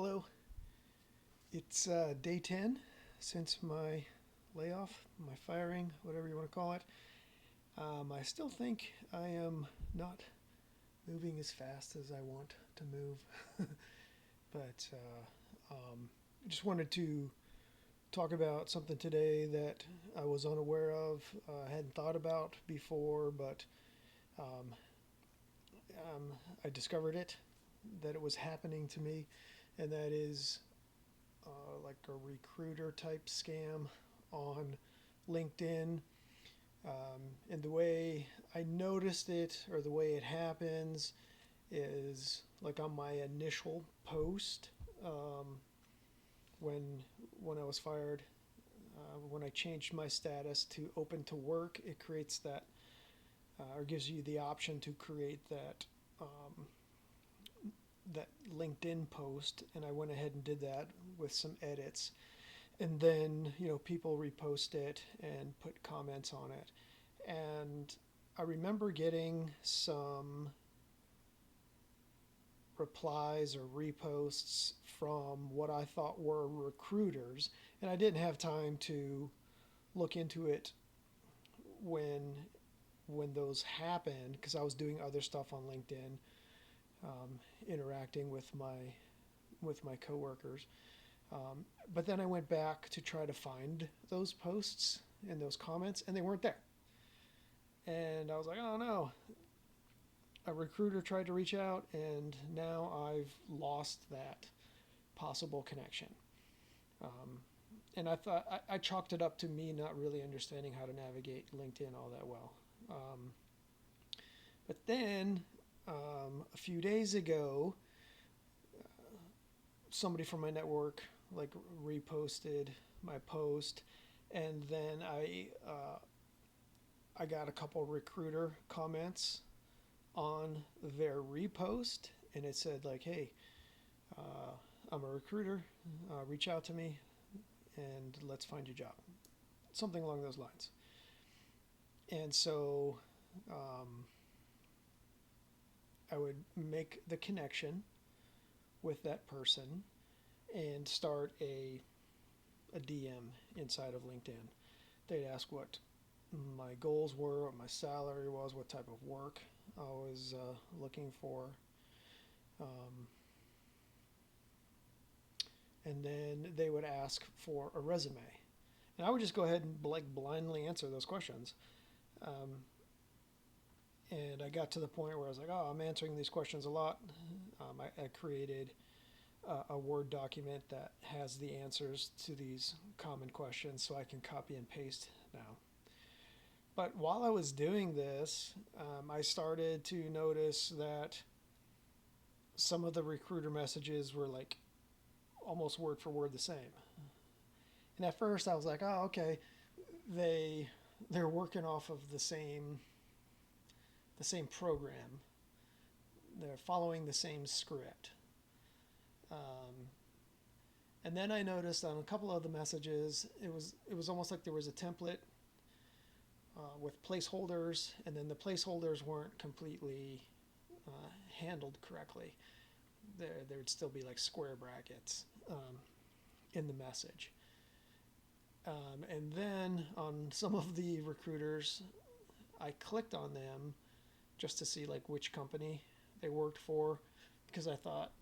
Hello. It's day 10 since my layoff, my firing, whatever you want to call it. I still think I am not moving as fast as I want to move, but I just wanted to talk about something today that I was unaware of, hadn't thought about before, but um, I discovered it, that it was happening to me, and that is like a recruiter type scam on LinkedIn. And the way I noticed it, or the way it happens, is like on my initial post um, when when I was fired. When I changed my status to open to work, it creates that, or gives you the option to create that LinkedIn post, and I went ahead and did that with some edits. And then, people repost it and put comments on it. And I remember getting some replies or reposts from what I thought were recruiters, and I didn't have time to look into it when when those happened because I was doing other stuff on LinkedIn, interacting with my coworkers. But then I went back to try to find those posts and those comments, and they weren't there. And I was like, oh no, a recruiter tried to reach out, and now I've lost that possible connection. Um, and I chalked it up to me not really understanding how to navigate LinkedIn all that well. Um, but then a few days ago, somebody from my network like reposted my post, and then I got a couple recruiter comments on their repost, and it said like, "Hey, uh, I'm a recruiter. Reach out to me, and let's find you a job." Something along those lines. And so um, I would make the connection with that person and start a DM inside of LinkedIn. They'd ask what my goals were, what my salary was, what type of work I was looking for. Um, and then they would ask for a resume. And I would just go ahead and like blindly answer those questions. Um, and I got to the point where I was like, oh, I'm answering these questions a lot. I created a Word document that has the answers to these common questions so I can copy and paste now. But while I was doing this, I started to notice that some of the recruiter messages were like almost word for word the same. And at first I was like, oh, okay, they they're working off of the same program. They're following the same script. Um, and then I noticed on a couple of the messages, it was almost like there was a template with placeholders, and then the placeholders weren't completely handled correctly. There would still be like square brackets in the message. And then on some of the recruiters, I clicked on them just to see like which company they worked for, because I thought,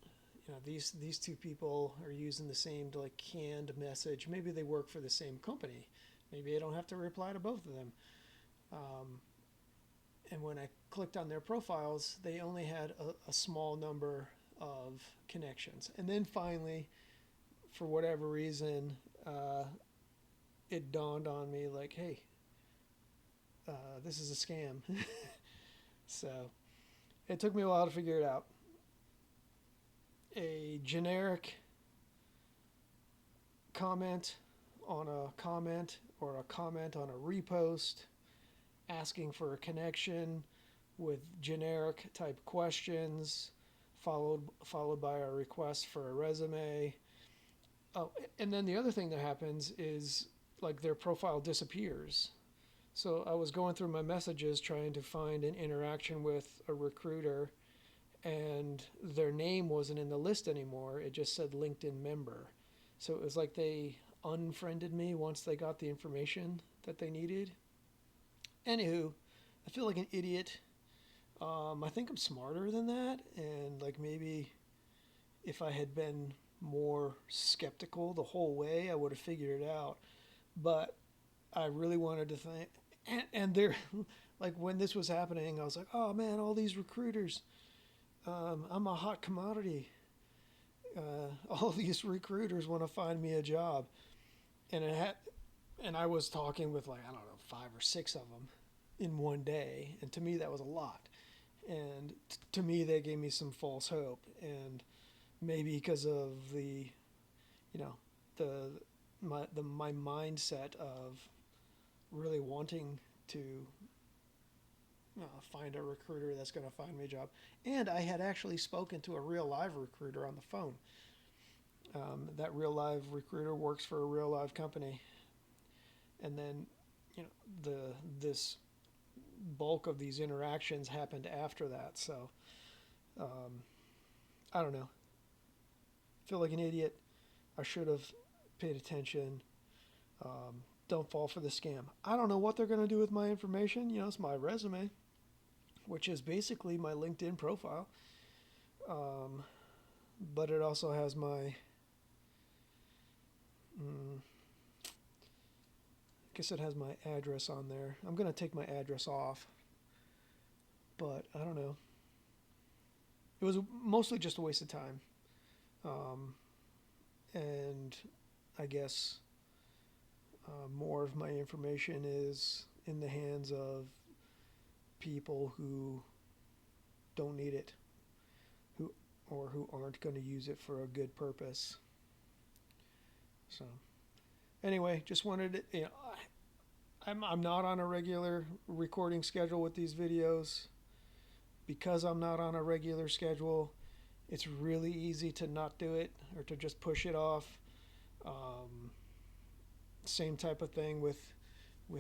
these two people are using the same like canned message. Maybe they work for the same company. Maybe I don't have to reply to both of them. Um, and when I clicked on their profiles, they only had a small number of connections. And then finally, for whatever reason, it dawned on me like, hey, this is a scam. So it took me a while to figure it out. A generic comment on a comment, or a comment on a repost asking for a connection with generic type questions, followed by a request for a resume. Oh, and then the other thing that happens is like their profile disappears. So I was going through my messages trying to find an interaction with a recruiter, and their name wasn't in the list anymore. It just said LinkedIn member. So it was like they unfriended me once they got the information that they needed. Anywho, I feel like an idiot. I think I'm smarter than that, and like maybe if I had been more skeptical the whole way, I would have figured it out. But I really wanted to think, and they're like when this was happening, I was like, oh man, all these recruiters, I'm a hot commodity. All these recruiters want to find me a job, and and I was talking with like I don't know 5 or 6 of them in one day, and to me that was a lot. And to me, they gave me some false hope, and maybe because of the, you know, the my mindset of really wanting to find a recruiter that's going to find me a job. And I had actually spoken to a real live recruiter on the phone. That real live recruiter works for a real live company, and then, the this bulk of these interactions happened after that. So um, I don't know. I feel like an idiot. I should have paid attention. Don't fall for the scam. I don't know what they're going to do with my information. It's my resume, which is basically my LinkedIn profile. Um, but it also has my, I guess it has my address on there. I'm going to take my address off, but I don't know. It was mostly just a waste of time. Um, and I guess more of my information is in the hands of people who don't need it, who aren't going to use it for a good purpose. So anyway, just wanted to, I'm not on a regular recording schedule with these videos. Because I'm not on a regular schedule, it's really easy to not do it or to just push it off. Same type of thing with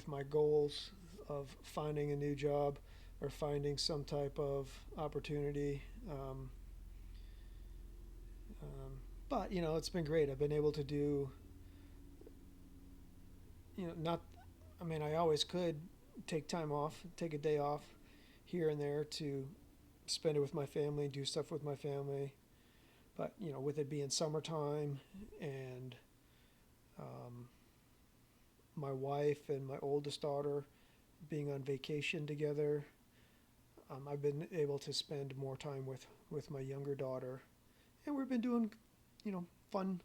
my goals of finding a new job or finding some type of opportunity. But it's been great. I've been able to do, not. I mean, I always could take time off, take a day off here and there to spend it with my family, do stuff with my family. But with it being summertime and my wife and my oldest daughter being on vacation together, I've been able to spend more time with my younger daughter, and we've been doing, fun.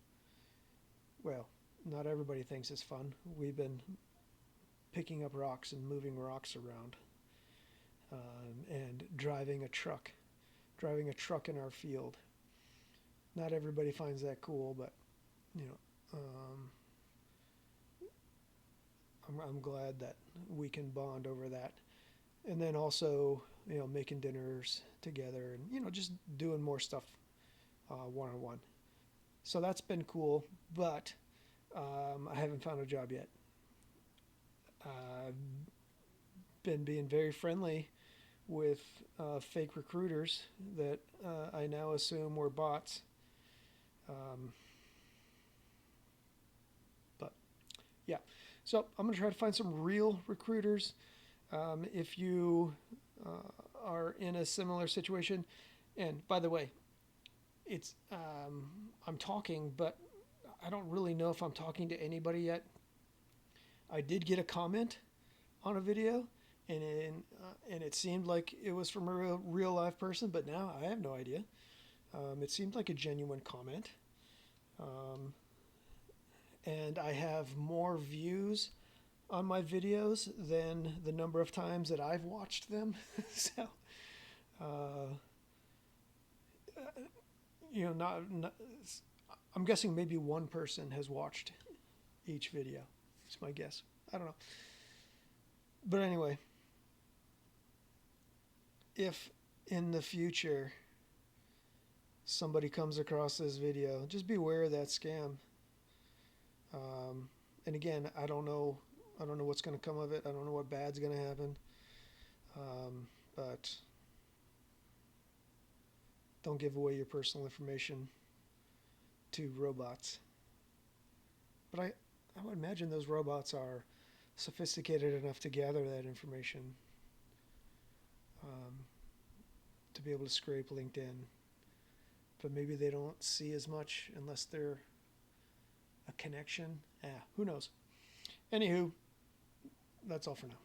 Well, not everybody thinks it's fun. We've been picking up rocks and moving rocks around, and driving a truck in our field. Not everybody finds that cool, but you know, I'm glad that we can bond over that. And then also, making dinners together and, just doing more stuff one on one. So that's been cool, but I haven't found a job yet. I've been being very friendly with fake recruiters that I now assume were bots. But yeah, so I'm going to try to find some real recruiters. If you are in a similar situation, and by the way, it's I'm talking, but I don't really know if I'm talking to anybody yet. I did get a comment on a video, and it seemed like it was from a real live person, but now I have no idea. It seemed like a genuine comment, and I have more views on my videos than the number of times that I've watched them. So, not I'm guessing maybe one person has watched each video. It's my guess. I don't know. But anyway, if in the future somebody comes across this video, just be aware of that scam. And again, I don't know what's going to come of it. I don't know what bad's going to happen. But Don't give away your personal information to robots. But I would imagine those robots are sophisticated enough to gather that information, um, to be able to scrape LinkedIn. But maybe they don't see as much unless they're a connection. Who knows? Anywho, that's all for now.